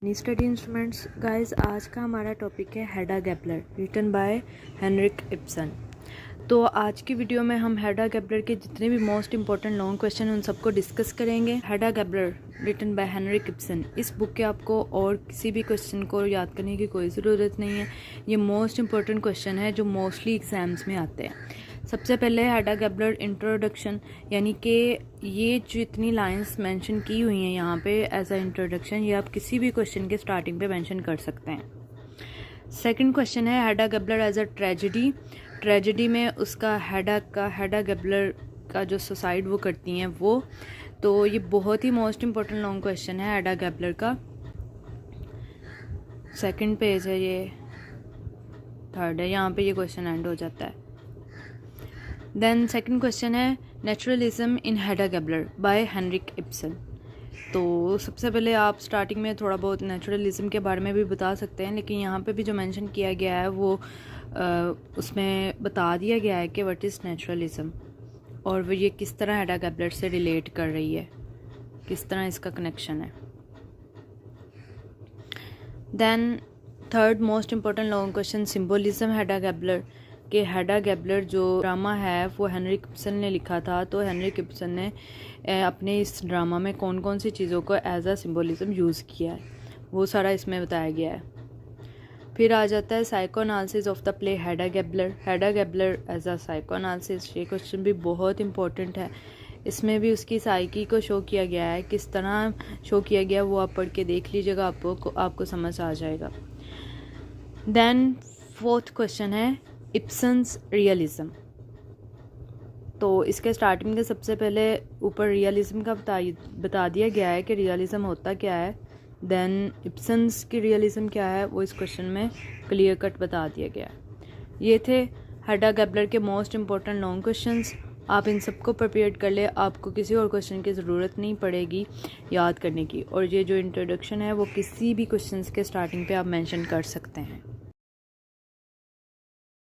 Study instruments guys, आज का हमारा टॉपिक है Hedda Gabler written by Henrik Ibsen. तो आज की वीडियो में हम हेडा गैबलर के जितने भी मोस्ट इंपॉर्टेंट लॉन्ग क्वेश्चन उन सबको डिस्कस करेंगे। Hedda Gabler written by Henrik Ibsen, इस बुक के आपको और किसी भी क्वेश्चन को याद करने की कोई ज़रूरत नहीं है। ये मोस्ट इंपॉर्टेंट क्वेश्चन है जो मोस्टली एग्जाम्स में आते हैं। सबसे पहले हेडा गैबलर इंट्रोडक्शन, यानी कि ये जितनी लाइंस मेंशन की हुई हैं यहाँ पे एज अ इंट्रोडक्शन, ये आप किसी भी क्वेश्चन के स्टार्टिंग पे मेंशन कर सकते हैं। सेकंड क्वेश्चन है Hedda Gabler as a tragedy. Tragedy में उसका हेडा गैबलर का जो सुसाइड वो करती हैं वो, तो ये बहुत ही मोस्ट इंपॉर्टेंट लॉन्ग क्वेश्चन है हेडा गैबलर का। सेकंड पेज है, ये थर्ड है, यहाँ पे ये क्वेश्चन एंड हो जाता है। देन सेकंड क्वेश्चन है नेचुरलिज्म इन हेडा गैबलर बाय हेनरिक इब्सन। तो सबसे पहले आप स्टार्टिंग में थोड़ा बहुत नेचुरलिज्म के बारे में भी बता सकते हैं, लेकिन यहाँ पे भी जो मेंशन किया गया है वो उसमें बता दिया गया है कि व्हाट इज़ नेचुरलिज्म और वो ये किस तरह हेडा गैबलर से रिलेट कर रही है, किस तरह इसका कनेक्शन है। Then third most important long question symbolism Hedda Gabler, कि हेडा गैबलर जो ड्रामा है वो हेनरिक इब्सन ने लिखा था, तो हेनरिक इब्सन ने अपने इस ड्रामा में कौन कौन सी चीज़ों को एज अ सिम्बोलिज्म यूज़ किया है वो सारा इसमें बताया गया है। फिर आ जाता है psychoanalysis of the play Hedda Gabler. Hedda Gabler as a psychoanalysis, ये क्वेश्चन भी बहुत इंपॉर्टेंट है। इसमें भी उसकी साइकी को शो किया गया है, किस तरह शो किया गया वो आप पढ़ के देख लीजिएगा, आपको समझ आ जाएगा। देन फोर्थ क्वेश्चन है इब्सन्स रियलिज्म। तो इसके स्टार्टिंग के सबसे पहले ऊपर रियलिज्म का बता दिया गया है कि रियलिज्म होता क्या है। देन इब्सन्स की रियलिज्म क्या है वो इस क्वेश्चन में क्लियर कट बता दिया गया है। ये थे हेडा गैबलर के मोस्ट इंपॉर्टेंट लॉन्ग क्वेश्चंस। आप इन सबको प्रिपेयर कर ले, आपको किसी और क्वेश्चन की ज़रूरत नहीं पड़ेगी याद करने की। और ये जो इंट्रोडक्शन है वो किसी भी क्वेश्चंस के स्टार्टिंग पे आप मेंशन कर सकते हैं।